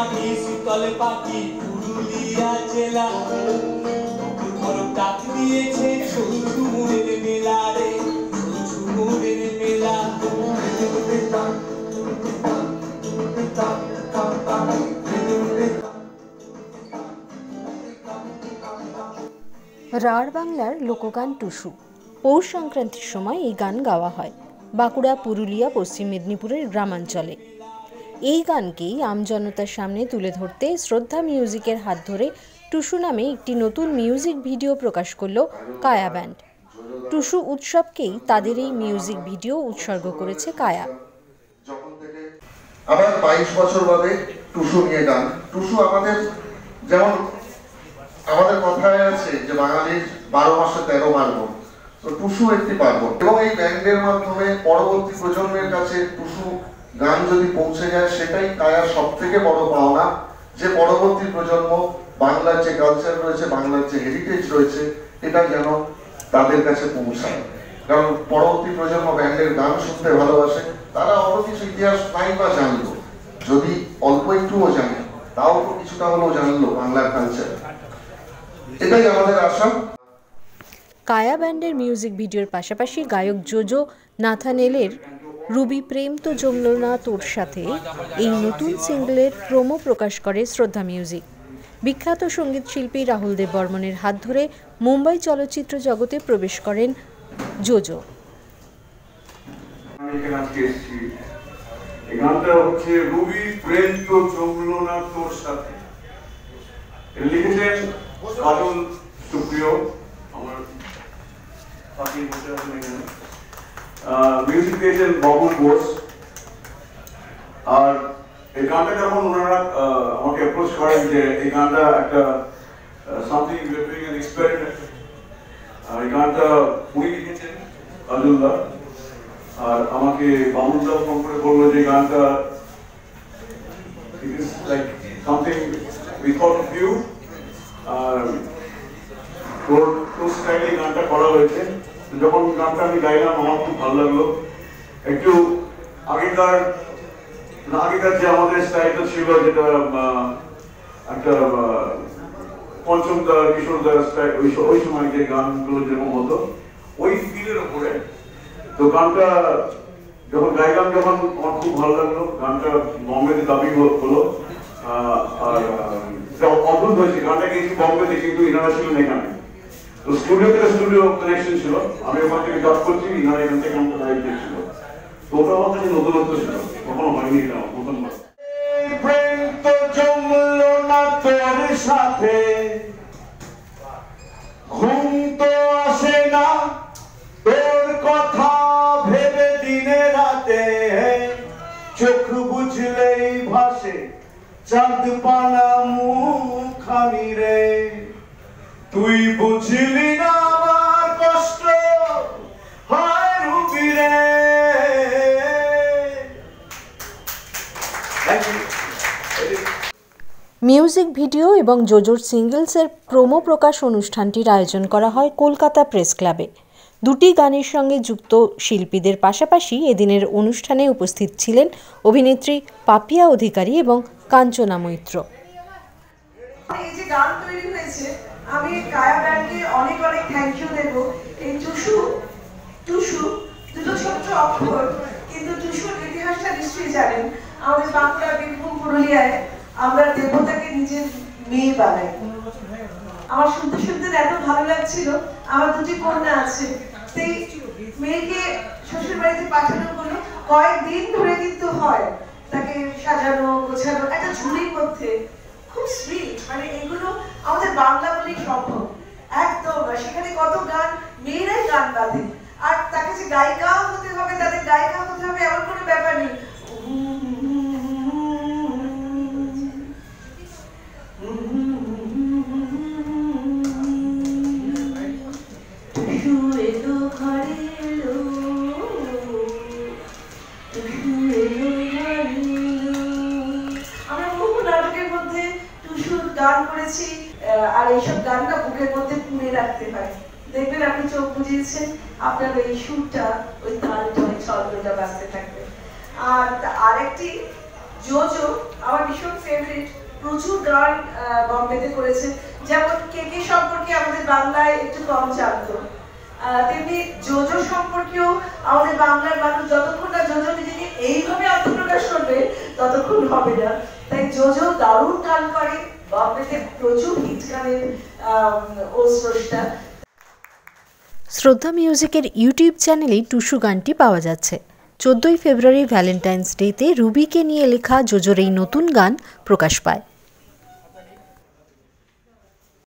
মাটি শীতল পাখি পুরুলিয়া জেলা বরফ ডাক দিয়েছে ঝুমুরের মেলা রে ঝুমুরের মেলা। রাঢ় বাংলার লোকগান টুসু। পৌষ সংক্রান্তির সময় এই গান গাওয়া হয় বাঁকুড়া, পুরুলিয়া, পশ্চিম মেদিনীপুরের গ্রামাঞ্চলে। এই গানকেই আমজনতার সামনে তুলে ধরতে শ্রদ্ধা মিউজিকের হাত ধরে টুসু নামে একটি নতুন মিউজিক ভিডিও প্রকাশ করল কায়া ব্যান্ড। টুসু উৎসবকেই তাদের এই মিউজিক ভিডিও উৎসর্গ করেছে কায়া। আবার 22 বছর বাদে টুসু নিয়ে গান। টুসু আমাদের যেমন আমাদের কথায় আছে যে বাঙালির 12 মাসে 13 পার্বণ, তো টুসু একটি পার্বণ এবং এই ব্যান্ডের মাধ্যমে পরবর্তী প্রজন্মের কাছে টুসু গান যদি পৌঁছে যায় সেটাই কায়ার সব থেকে বড় পাওনা, যে পরবর্তী প্রজন্ম বাংলার যে কালচার রয়েছে, বাংলার যে হেরিটেজ রয়েছে, এটা যেন তাদের কাছে পৌঁছায়। কারণ পরবর্তী প্রজন্ম ব্যান্ডের গান শুনতে ভালোবাসে, তারা অত কিছু ইতিহাস নাই বা জানলো, যদি অল্প একটুও জানে তাও তো কিছুটা হলেও জানলো বাংলার কালচার, এটাই আমাদের আশা। কায়া ব্যান্ডের মিউজিক ভিডিওর পাশাপাশি গায়ক জোজো নাথানেলের রুবি প্রেম তো জমল না তোর সাথে এই নতুন সিঙ্গলের প্রোমো প্রকাশ করে শ্রদ্ধা মিউজিক। বিখ্যাত সঙ্গীত শিল্পী রাহুল দেব বর্মনের হাত ধরে মুম্বাই চলচ্চিত্র জগতে প্রবেশ করেন জোজো। গানটা হচ্ছে রুবি প্রেম তো জমল না তোর সাথে, লিখেছেন কাজল সুপ্রিয়, আমার পাশে বসে আছেন এখানে। মিউজিক দিয়েছেন বাবুল বোস। আর এই গানটা যখন ওনারা আমাকে অ্যাপ্রোচ করেন যে এই গানটা একটা something we are doing an experiment, এই গানটা উনি লিখেছেন কাজলদা, আর আমাকে বাবুলদা ফোন করে বললো যে গানটা it is like something we thought of you, আর তোর স্টাইলে গানটা করা হয়েছে। যখন গানটা আমি গাইলাম আমার খুব ভালো লাগলো। একটু আগেকার যে আমাদের স্টাইলটা ছিল, যেটা একটা পঞ্চমদা কিশোরদার স্টাইল, ওই সময় যে গানগুলো যেরকম হতো ওই ফিলের ওপরে, তো গানটা যখন গাইলাম যখন আমার খুব ভালো লাগলো। গানটা বম্বেতে দাবি হলো, আর অদ্ভুত হয়েছে। গানটা গিয়েছি বম্বেতে, কিন্তু ইনারা ছিলেন এখানে, তো স্টুডিও থেকে স্টুডিও কানেকশন ছিল। আমি ওখান থেকে জব করছি, ইনারা এখান থেকে আমাকে লাইভ দিয়েছিল, তো ওটা আমার কাছে নতুনত্ব ছিল, কখনো হয়নি এটা প্রথমবার। প্রেম তো জমল না তোর সাথে, ঘুম তো আসে না তোর কথা ভেবে দিনে রাতে, চোখ বুঝলেই ভাসে চাঁদ পানা মুখানি রে, তুই বুঝলি না আমার কষ্ট হায় রুবি রে। মিউজিক ভিডিও এবং জোজোর সিঙ্গলসের প্রোমো প্রকাশ অনুষ্ঠানটির আয়োজন করা হয় কলকাতা প্রেস ক্লাবে। দুটি গানের সঙ্গে যুক্ত শিল্পীদের পাশাপাশি এদিনের অনুষ্ঠানে উপস্থিত ছিলেন অভিনেত্রী পাপিয়া অধিকারী এবং কাঞ্চনা মৈত্র। এই যে গান তৈরি হয়েছে, আমি কায়া ব্যান্ডকে অনেক অনেক থ্যাংক ইউ দেব। এই টুসু দুটো ছোট্ট অক্ষর, কিন্তু টুসুর ইতিহাসটা নিশ্চয়ই জানেন। আমাদের বাঁকুড়া, বীরভূম, পুরুলিয়ায় আমরা দেবতাকে নিজের মেয়ে বানাই। আমার শুনতে শুনতে এত ভালো লাগছিল। আমার দুটি কন্যা আছে, সেই মেয়েকে শ্বশুর বাড়িতে পাঠানো হলো, কয়েকদিন ধরে কিন্তু হয় তাকে সাজানো গোছানো একটা ঝুড়ির মধ্যে, খুব সুইট। মানে এগুলো আমাদের বাংলা বলেই সম্ভব একদম। সেখানে কত গান মেয়েরাই গান বাঁধে, আর তাকে যে গায়িকাও হতে হবে, তাদের গায়িকা হতে হবে এমন কোনো ব্যাপার নেই। গান করেছি, আর এইসব গানটা বুকের মধ্যে পুড়ে রাখতে হয়। দেখবেন আপনি চোখ বুঝিয়েছেন, আপনার এই সুরটা, ওই তালটা, ওই ছন্দটা বাজতে থাকবে। আর আরেকটি জোজো আমার ভীষণ ফেভারিট, প্রচুর গান বম্বেতে করেছে, যেমন কেকে সম্পর্কে আমাদের বাংলায় একটু কম জানতো, তেমনি জোজো সম্পর্কেও আমাদের বাংলার মানুষ যতক্ষণ না জোজো নিজেকে এইভাবে আত্মপ্রকাশ করবে ততক্ষণ হবে না। তাই জোজো দারুণ গান করে, বম্বেতে প্রচুর হিট গানের ও স্রষ্টা। শ্রদ্ধা মিউজিকের ইউটিউব চ্যানেলে টুসু গানটি পাওয়া যাচ্ছে। 14ই ফেব্রুয়ারি ভ্যালেন্টাইন্স ডেতে রুবিকে নিয়ে লেখা জোজোর এই নতুন গান প্রকাশ পায়।